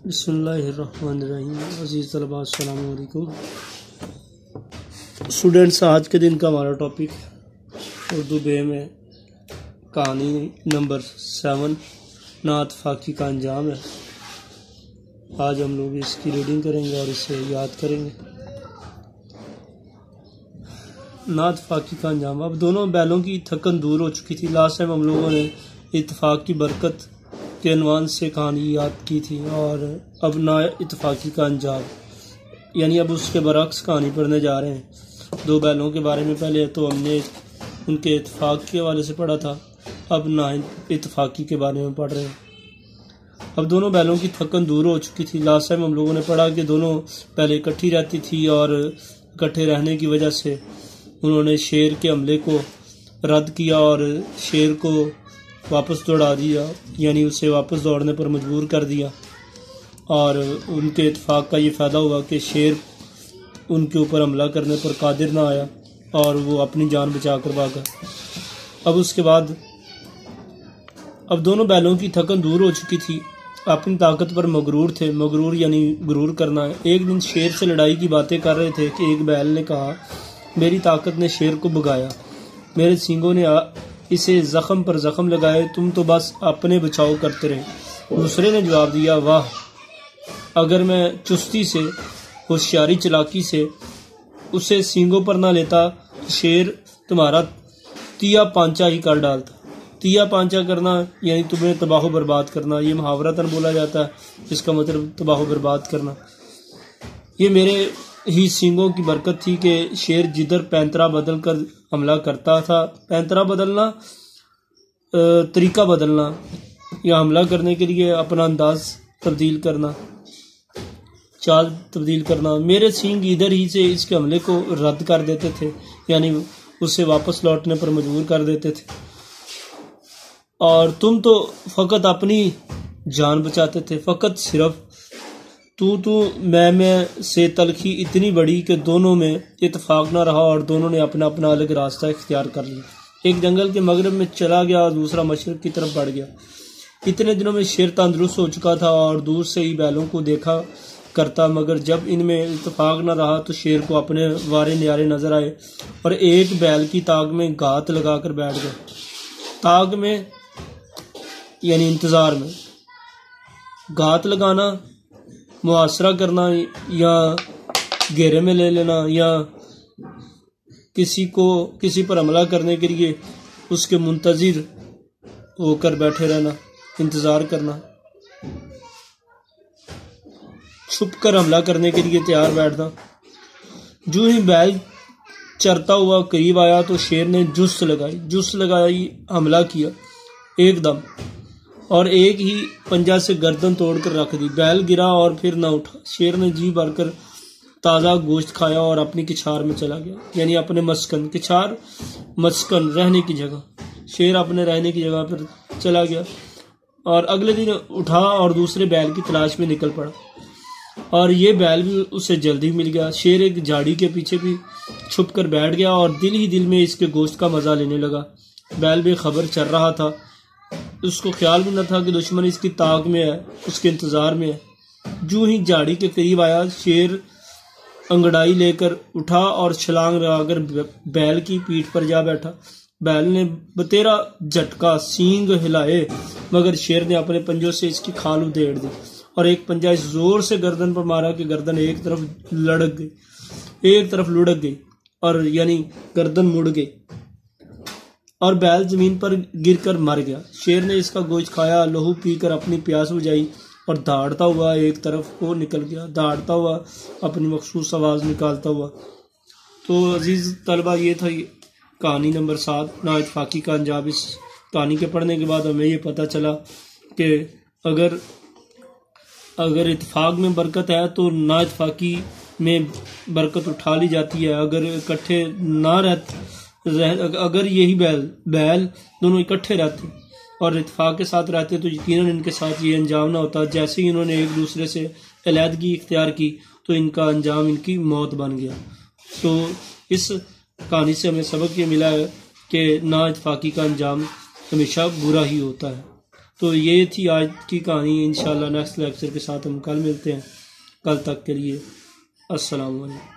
बिस्मिल्लाहिर्रहमानिर्रहीम। अज़ीज़ तलबा अस्सलाम वालेकुम। स्टूडेंट्स, आज के दिन का हमारा टॉपिक उर्दू बे में कहानी नंबर 7 नात फाकी का अंजाम है। आज हम लोग इसकी रीडिंग करेंगे और इसे याद करेंगे। नात फाकी का अंजाम। अब दोनों बैलों की थकन दूर हो चुकी थी। लास्ट टाइम हम लोगों ने इत्तेफाक की बरकत के अनवान से कहानी याद की थी और अब ना इत्तेफाकी का अंजाम, यानी अब उसके बरक्स कहानी पढ़ने जा रहे हैं। दो बैलों के बारे में पहले तो हमने उनके इत्तेफाक के हवाले से पढ़ा था, अब ना इत्तेफाकी के बारे में पढ़ रहे हैं। अब दोनों बैलों की थकन दूर हो चुकी थी। लास्ट टाइम हम लोगों ने पढ़ा कि दोनों पहले इकट्ठी रहती थी और इकट्ठे रहने की वजह से उन्होंने शेर के हमले को रद्द किया और शेर को वापस दौड़ा दिया, यानी उसे वापस दौड़ने पर मजबूर कर दिया। और उनके इत्तेफाक का ये फ़ायदा हुआ कि शेर उनके ऊपर हमला करने पर कादिर ना आया और वो अपनी जान बचा कर भागा। अब उसके बाद अब दोनों बैलों की थकन दूर हो चुकी थी, अपनी ताकत पर मगरूर थे। मगरूर यानी गुरूर करना है। एक दिन शेर से लड़ाई की बातें कर रहे थे कि एक बैल ने कहा, मेरी ताकत ने शेर को भगाया, मेरे सींगों ने इसे जख्म पर जख्म लगाए, तुम तो बस अपने बचाव करते रहे। दूसरे ने जवाब दिया, वाह, अगर मैं चुस्ती से, होशियारी चलाकी से उसे सींगों पर ना लेता तो शेर तुम्हारा तिया पांचा ही कर डालता। तिया पांचा करना यानी तुम्हें तबाह बर्बाद करना। ये मुहावरतन बोला जाता है, इसका मतलब तबाह बर्बाद करना। ये मेरे ही सींगों की बरकत थी कि शेर जिधर पैंतरा बदल कर हमला करता था, पैंतरा बदलना तरीका बदलना या हमला करने के लिए अपना अंदाज तब्दील करना, चाल तब्दील करना, मेरे सींग इधर ही से इसके हमले को रद्द कर देते थे, यानी उसे वापस लौटने पर मजबूर कर देते थे। और तुम तो फकत अपनी जान बचाते थे, फकत सिर्फ तू मैं से तलखी इतनी बड़ी कि दोनों में इत्तेफाक ना रहा और दोनों ने अपना अपना अलग रास्ता इख्तियार कर लिया। एक जंगल के मगरब में चला गया और दूसरा मशरक की तरफ बढ़ गया। इतने दिनों में शेर तंदुरुस्त हो चुका था और दूर से ही बैलों को देखा करता, मगर जब इनमें इत्तेफाक न रहा तो शेर को अपने वारे न्यारे नजर आए और एक बैल की ताक में घात लगाकर बैठ गया। ताक में यानी इंतजार में, घात लगाना, मुआसरा करना या घेरे में ले लेना या किसी पर हमला करने के लिए उसके मुंतजिर होकर बैठे रहना, इंतजार करना, छुप कर हमला करने के लिए तैयार बैठना। जो ही बैल चरता हुआ करीब आया तो शेर ने जुस्त लगाई, हमला किया एकदम और एक ही पंजा से गर्दन तोड़कर रख दी। बैल गिरा और फिर न उठा। शेर ने जी भरकर ताज़ा गोश्त खाया और अपनी किछार में चला गया, यानी अपने मस्कन, किछार मस्कन रहने की जगह। शेर अपने रहने की जगह पर चला गया और अगले दिन उठा और दूसरे बैल की तलाश में निकल पड़ा और ये बैल भी उसे जल्दी मिल गया। शेर एक झाड़ी के पीछे भी छुप कर बैठ गया और दिल ही दिल में इसके गोश्त का मजा लेने लगा। बैल बेखबर चल रहा था, उसको ख्याल भी न था कि दुश्मन इसकी ताक में है, उसके इंतजार में है। जो ही झाड़ी के करीब आया, शेर अंगड़ाई लेकर उठा और छलांग लगाकर बैल की पीठ पर जा बैठा। बैल ने बतेरा झटका, सींग हिलाए, मगर शेर ने अपने पंजों से इसकी खाल उधेड़ दी और एक पंजा इस जोर से गर्दन पर मारा कि गर्दन एक तरफ लुढ़क गई और यानी गर्दन मुड़ गई और बैल जमीन पर गिरकर मर गया। शेर ने इसका गोश्त खाया, लहू पीकर अपनी प्यास बुझाई और दहाड़ता हुआ एक तरफ को निकल गया, दहाड़ता हुआ अपनी मखसूस आवाज़ निकालता हुआ। तो अजीज़ तलबा, ये था कहानी नंबर 7 ना इत्तेफाकी का अंजाम। इस कहानी के पढ़ने के बाद हमें ये पता चला कि अगर इत्तेफाक में बरकत है तो ना इत्तेफाकी में बरकत उठा ली जाती है। अगर इकट्ठे ना अगर यही बैल दोनों इकट्ठे रहते और इत्तेफाक के साथ रहते तो यकीनन इनके साथ ये अंजाम ना होता। जैसे ही इन्होंने एक दूसरे से अलहदगी इख्तियार की तो इनका अंजाम इनकी मौत बन गया। तो इस कहानी से हमें सबक ये मिला है कि ना इत्तेफाकी का अंजाम हमेशा बुरा ही होता है। तो ये थी आज की कहानी। इंशाल्लाह नेक्स्ट लेक्चर के साथ हम कल मिलते हैं। कल तक के लिए अस्सलाम वालेकुम।